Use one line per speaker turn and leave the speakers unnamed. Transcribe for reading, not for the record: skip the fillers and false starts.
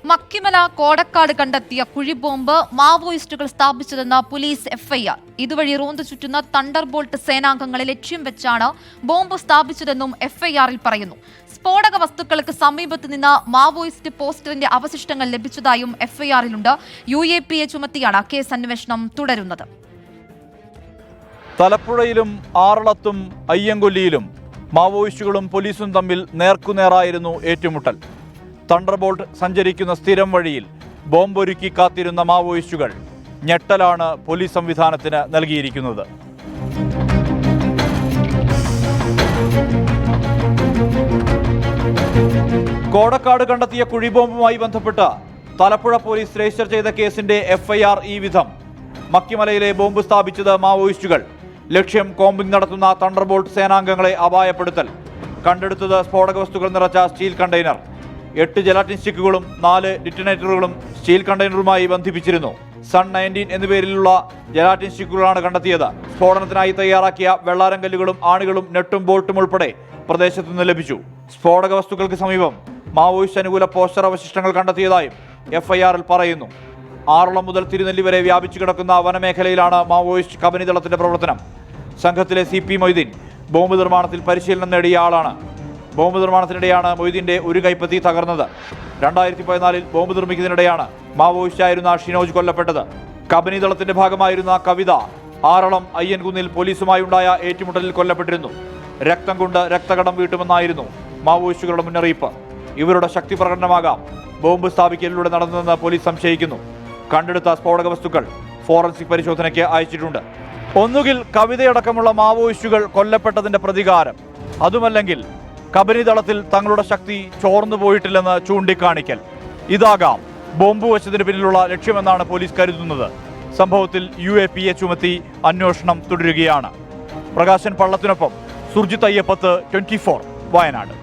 മക്കിമല കോടക്കാട് കണ്ടെത്തിയ കുഴിബോംബ് മാവോയിസ്റ്റുകൾ സ്ഥാപിച്ചതെന്ന police FIR. ഇതുവഴി റോന്തു ചുറ്റുന്ന തണ്ടർബോൾട്ട് സേനാംഗങ്ങളെ ലക്ഷ്യം വെച്ചാണ് ബോംബ് സ്ഥാപിച്ചതെന്നും എഫ്ഐആറിൽ പറയുന്നു. സ്ഫോടക വസ്തുക്കൾക്ക് സമീപത്ത് നിന്ന് മാവോയിസ്റ്റ് പോസ്റ്ററിന്റെ അവശിഷ്ടങ്ങൾ ലഭിച്ചതായും എഫ്ഐആറിലുണ്ട്. UAPA ചുമത്തിയാണ് കേസ് അന്വേഷണം തുടരുന്നത്.
തലപ്പുഴയിലും ആറളത്തും അയ്യങ്കൊല്ലിയിലും മാവോയിസ്റ്റുകളും പോലീസും തമ്മിൽ നേർക്കുനേറായിരുന്നു ഏറ്റുമുട്ടൽ. തണ്ടർബോൾട്ട് സഞ്ചരിക്കുന്ന സ്ഥിരം വഴിയിൽ ബോംബൊരുക്കി കാത്തിരുന്ന മാവോയിസ്റ്റുകൾ ഞെട്ടലാണ് പോലീസ് സംവിധാനത്തിന് നൽകിയിരിക്കുന്നത്. കോടക്കാട് കണ്ടെത്തിയ കുഴിബോംബുമായി ബന്ധപ്പെട്ട് തലപ്പുഴ പോലീസ് രജിസ്റ്റർ ചെയ്ത കേസിന്റെ FIR ഈ വിധം: മക്കിമലയിലെ ബോംബ് സ്ഥാപിച്ചത് മാവോയിസ്റ്റുകൾ, ലക്ഷ്യം കോമ്പിംഗ് നടത്തുന്ന തണ്ടർബോൾട്ട് സേനാംഗങ്ങളെ അപായപ്പെടുത്തൽ, കണ്ടെടുത്തത് സ്ഫോടക വസ്തുക്കൾ നിറച്ച സ്റ്റീൽ കണ്ടെയ്നർ, 8 ജലാറ്റിൻ സ്റ്റിക്കുകളും 4 ഡിറ്റനേറ്ററുകളും സ്റ്റീൽ കണ്ടെയ്നറുമായി ബന്ധിപ്പിച്ചിരുന്നു. സൺ 19 എന്ന പേരിലുള്ള ജലാറ്റിൻ സ്റ്റിക്കുകളാണ് കണ്ടെത്തിയത്. സ്ഫോടനത്തിനായി തയ്യാറാക്കിയ വെള്ളാരം കല്ലുകളും ആണികളും നെട്ടും ബോൾട്ടും ഉൾപ്പെടെ പ്രദേശത്തു നിന്ന് ലഭിച്ചു. സ്ഫോടക വസ്തുക്കൾക്ക് സമീപം മാവോയിസ്റ്റ് അനുകൂല പോസ്റ്റർ അവശിഷ്ടങ്ങൾ കണ്ടെത്തിയതായും FIR-ൽ പറയുന്നു. ആറളം മുതൽ തിരുനെല്ലി വരെ വ്യാപിച്ചു കിടക്കുന്ന വനമേഖലയിലാണ് മാവോയിസ്റ്റ് കബനി ദളത്തിന്റെ പ്രവർത്തനം. സംഘത്തിലെ CP മൊയ്തീൻ ബോംബ് നിർമ്മാണത്തിൽ പരിശീലനം നേടിയ ആളാണ്. ബോംബ് നിർമ്മാണത്തിനിടെയാണ് മൊയ്തീന്റെ ഒരു കൈപ്പത്തി തകർന്നത്. 2014-ൽ ബോംബ് നിർമ്മിക്കുന്നതിനിടെയാണ് മാവോയിസ്റ്റായിരുന്ന ഷിനോജ് കൊല്ലപ്പെട്ടത്. കബനി ദളത്തിന്റെ ഭാഗമായിരുന്ന കവിത ആറളം അയ്യൻകുന്നിൽ പോലീസുമായി ഉണ്ടായ ഏറ്റുമുട്ടലിൽ കൊല്ലപ്പെട്ടിരുന്നു. രക്തം കൊണ്ട് രക്തകടം വീട്ടുമെന്നായിരുന്നു മാവോയിസ്റ്റുകളുടെ മുന്നറിയിപ്പ്. ഇവരുടെ ശക്തി പ്രകടനമാകാം ബോംബ് സ്ഥാപിക്കലിലൂടെ നടന്നതെന്ന് പോലീസ് സംശയിക്കുന്നു. കണ്ടെടുത്ത സ്ഫോടക വസ്തുക്കൾ ഫോറൻസിക് പരിശോധനയ്ക്ക് അയച്ചിട്ടുണ്ട്. ഒന്നുകിൽ കവിതയടക്കമുള്ള മാവോയിസ്റ്റുകൾ കൊല്ലപ്പെട്ടതിന്റെ പ്രതികാരം, അതുമല്ലെങ്കിൽ കബനി ദളത്തിൽ തങ്ങളുടെ ശക്തി ചോർന്നു പോയിട്ടില്ലെന്ന് ചൂണ്ടിക്കാണിക്കൽ. ഇതാകാം ബോംബ് വച്ചതിന് പിന്നിലുള്ള ലക്ഷ്യമെന്നാണ് പോലീസ് കരുതുന്നത്. സംഭവത്തിൽ UAPA ചുമത്തി അന്വേഷണം തുടരുകയാണ്. പ്രകാശൻ പള്ളത്തിനൊപ്പം സുർജിത് അയ്യപ്പത്ത്, 24 വയനാട്.